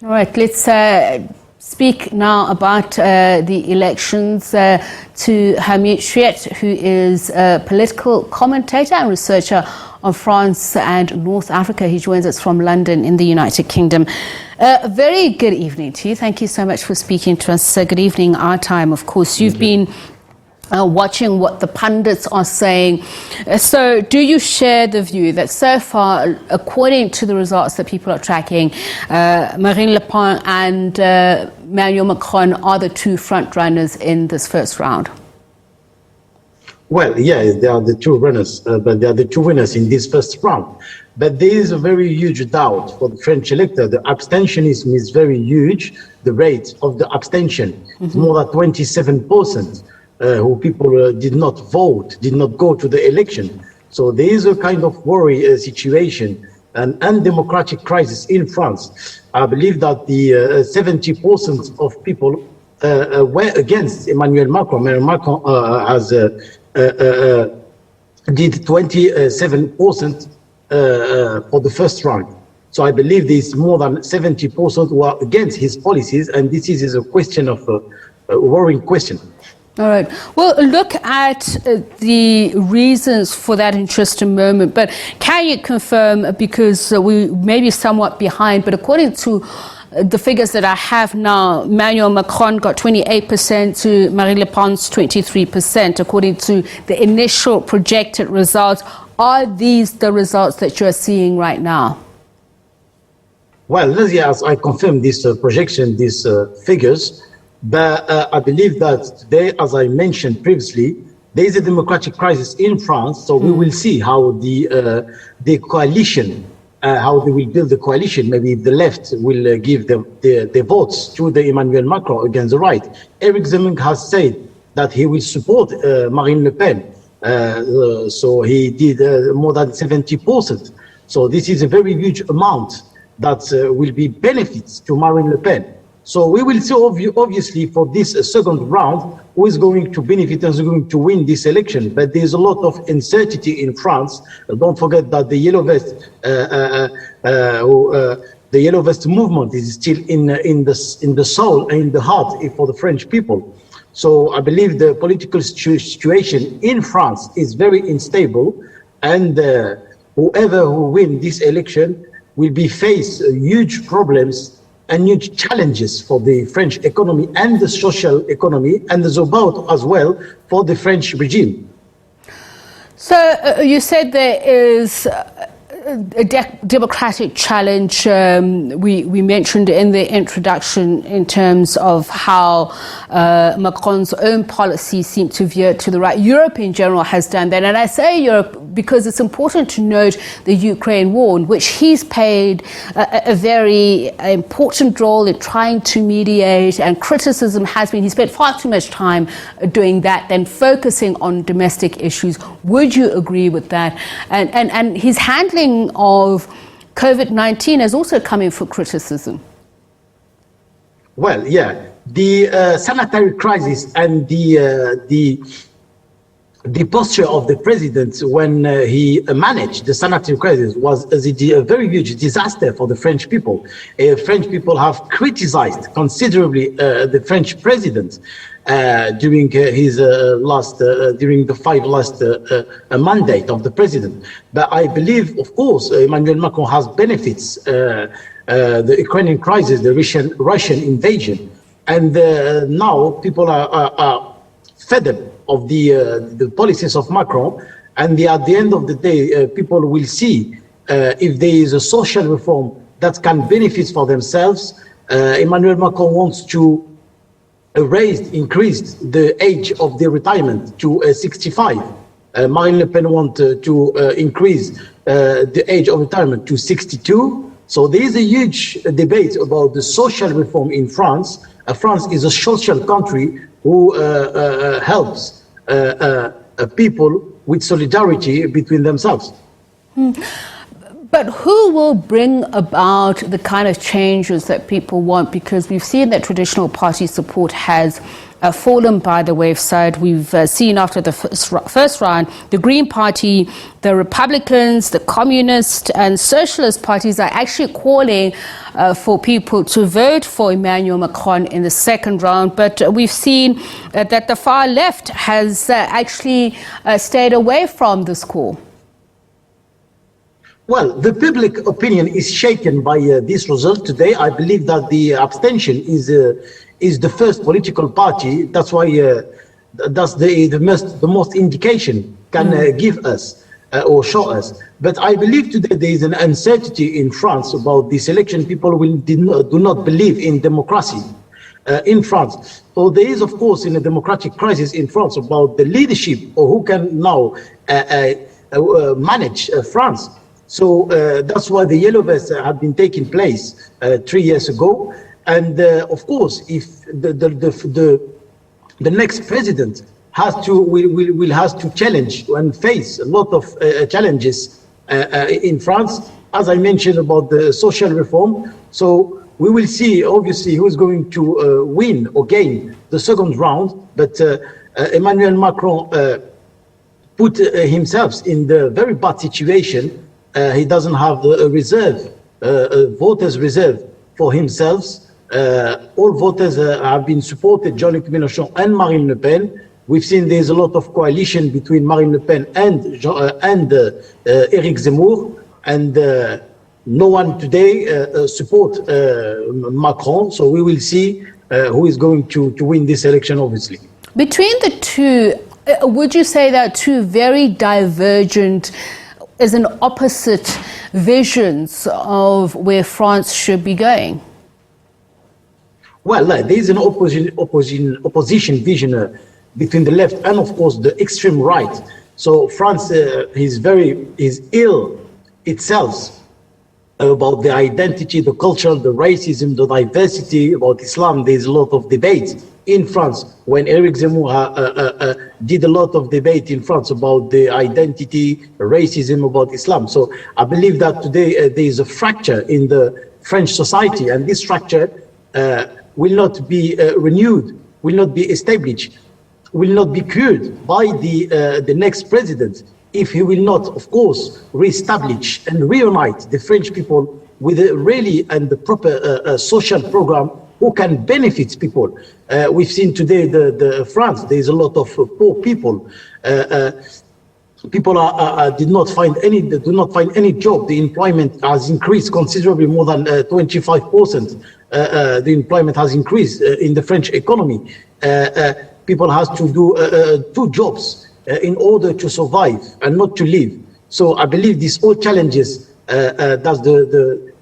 All right, let's speak now about the elections to Hamid Chriet, who is a political commentator and researcher on France and North Africa. He joins us from London in the United Kingdom. A very good evening to you. Thank you so much for speaking to us. Good evening, our time, of course. You've been watching what the pundits are saying. So do you share the view that so far, according to the results that people are tracking, Marine Le Pen and Emmanuel Macron are the two front runners in this first round? Well, yeah, they are the two runners, but they are the two winners in this first round. But there is a very huge doubt for the French electorate. The abstentionism is very huge. The rate of the abstention is more than 27%. Who people did not vote, did not go to the election. So there is a kind of worry situation, an undemocratic crisis in France. I believe that the 70% of people were against Emmanuel Macron. Emmanuel Macron did 27% for the first round. So I believe there is more than 70% who are against his policies, and this is a question of a worrying question. All right. Well, look at the reasons for that interest in a moment. But can you confirm, because we may be somewhat behind, but according to the figures that I have now, Emmanuel Macron got 28% to Marine Le Pen's 23%, according to the initial projected results. Are these the results that you're seeing right now? Well, yes, I confirm this projection, these figures. But I believe that today, as I mentioned previously, there is a democratic crisis in France. So we will see how the coalition, how they will build the coalition. Maybe the left will give the votes to the Emmanuel Macron against the right. Eric Zemmour has said that he will support Marine Le Pen. So he did more than 70%. So this is a very huge amount that will be benefits to Marine Le Pen. So we will see, obviously, for this second round, who is going to benefit and who is going to win this election. But there's a lot of uncertainty in France. Don't forget that the Yellow Vest movement is still in the soul and in the heart for the French people. So I believe the political situation in France is very unstable, and whoever who win this election will be faced huge problems and huge challenges for the French economy and the social economy, and there's about as well for the French regime. So you said there is a democratic challenge. We mentioned in the introduction in terms of how Macron's own policies seem to veer to the right. Europe in general has done that. And I say Europe because it's important to note the Ukraine war, in which he's played a very important role in trying to mediate, and criticism has been he spent far too much time doing that than focusing on domestic issues. Would you agree with that? And his handling of COVID-19 has also come in for criticism. Well, yeah, the sanitary crisis and the posture of the president when he managed the sanitary crisis was a very huge disaster for the French people. French people have criticized considerably the French president during his during the last mandate of the president. But I believe, of course, Emmanuel Macron has benefits the Ukrainian crisis, the Russian invasion, and now people are fed up of the policies of Macron, and at the end of the day, people will see if there is a social reform that can benefit for themselves. Emmanuel Macron wants to increase the age of the retirement to 65. Marine Le Pen wants to increase the age of retirement to 62. So there is a huge debate about the social reform in France. France is a social country who helps people with solidarity between themselves. But who will bring about the kind of changes that people want? Because we've seen that traditional party support has fallen by the wayside. We've seen after the first round, the Green Party, the Republicans, the Communist and Socialist parties are actually calling for people to vote for Emmanuel Macron in the second round. But we've seen that the far left has actually stayed away from this call. Well, the public opinion is shaken by this result today. I believe that the abstention is the first political party. That's why that's the most indication can give us or show us. But I believe today there is an uncertainty in France about this election. People do not believe in democracy in France. So there is, of course, in a democratic crisis in France about the leadership or who can now manage France. So that's why the yellow vests have been taking place 3 years ago. And of course, if the next president will has to challenge and face a lot of challenges in France, as I mentioned about the social reform. So we will see, obviously, who's going to win or gain the second round. But Emmanuel Macron put himself in the very bad situation. He doesn't have a reserve, voters reserve for himself. All voters have been supported Jean-Luc Mélenchon and Marine Le Pen. We've seen there's a lot of coalition between Marine Le Pen and Éric Zemmour, and no one today support Macron. So we will see who is going to win this election, obviously. Between the two, would you say that two very divergent as an opposite visions of where France should be going? Well, there is an opposition vision between the left and, of course, the extreme right. So France is ill itself about the identity, the culture, the racism, the diversity, about Islam. There's a lot of debate in France. When Éric Zemmour did a lot of debate in France about the identity, racism, about Islam. So I believe that today there is a fracture in the French society, and this fracture will not be renewed, will not be established, will not be cured by the next president if he will not, of course, reestablish and reunite the French people with a really and the proper social program who can benefit people. We've seen today the France, there's a lot of poor people. People do not find any job. The employment has increased considerably, more than 25%. The employment has increased in the French economy. People have to do 2 jobs in order to survive and not to live. So I believe these all challenges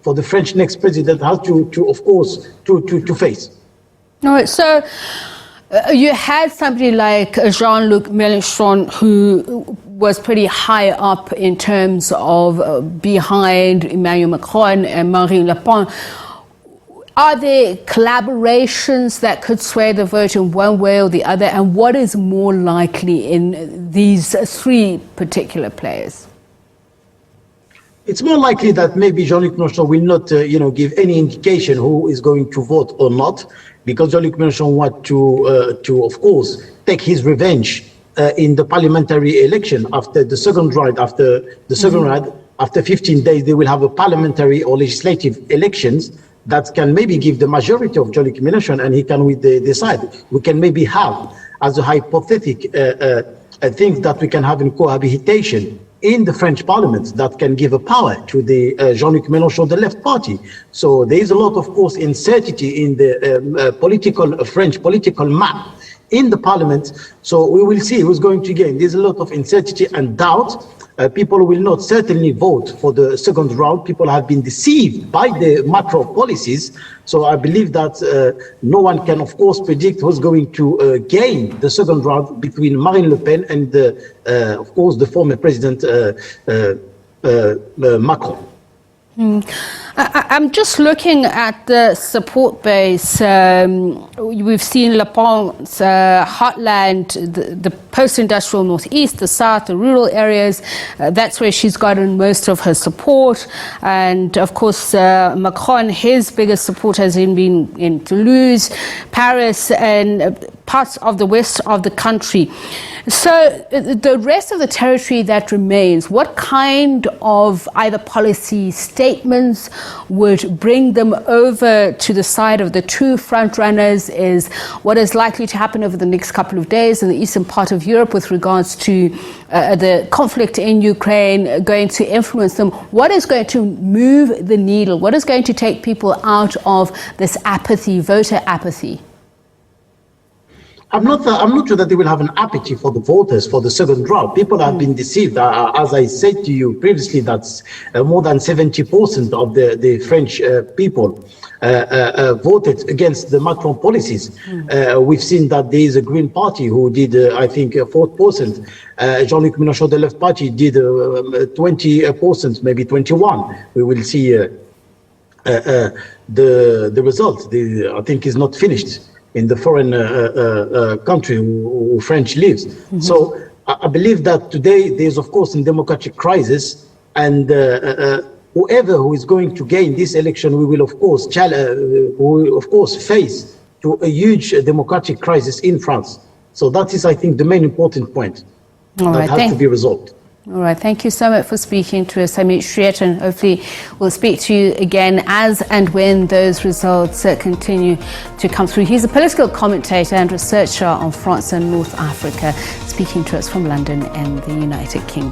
for the French next president has to of course to face. All right, so you had somebody like Jean-Luc Mélenchon who was pretty high up in terms of behind Emmanuel Macron and Marine Le Pen. Are there collaborations that could sway the vote in one way or the other? And what is more likely in these 3 particular players? It's more likely that maybe Jean-Luc Mélenchon will not, give any indication who is going to vote or not, because Jean-Luc Mélenchon wants to, of course, take his revenge in the parliamentary election after the second round. After 15 days, they will have a parliamentary or legislative elections that can maybe give the majority of Jean-Luc Mélenchon, and he can decide. We can maybe have, as a hypothetical thing that we can have in cohabitation in the French parliament that can give a power to the Jean-Luc Mélenchon, the left party. So there is a lot, of course, uncertainty in the French political map in the parliament. So we will see who's going to gain. There's a lot of uncertainty and doubt. People will not certainly vote for the second round. People have been deceived by the macro policies. So I believe that no one can, of course, predict who's going to gain the second round between Marine Le Pen and, of course, the former president Macron. I'm just looking at the support base. We've seen Le Pen's heartland, the post-industrial northeast, the south, the rural areas. That's where she's gotten most of her support. And of course, Macron, his biggest support has been in Toulouse, Paris, and parts of the west of the country. So the rest of the territory that remains, what kind of either policy statements would bring them over to the side of the two front runners? Is what is likely to happen over the next couple of days in the eastern part of Europe with regards to the conflict in Ukraine going to influence them? What is going to move the needle? What is going to take people out of this apathy, voter apathy? I'm not sure that they will have an apathy for the voters for the second round. People have been deceived. As I said to you previously, that's more than 70% of the French people voted against the Macron policies. We've seen that there is a Green Party who did, I think, 4%. Jean-Luc Mélenchon, the Left Party, did 20%, maybe 21%. We will see the result. I think is not finished in the foreign country who French lives. So I believe that today there's, of course, a democratic crisis, and whoever who is going to gain this election, we will, of course, face to a huge democratic crisis in France. So that is, I think, the main important point that has to be resolved. All right, thank you so much for speaking to us, Hamid Chriet, and hopefully we'll speak to you again as and when those results continue to come through. He's a political commentator and researcher on France and North Africa, speaking to us from London and the United Kingdom.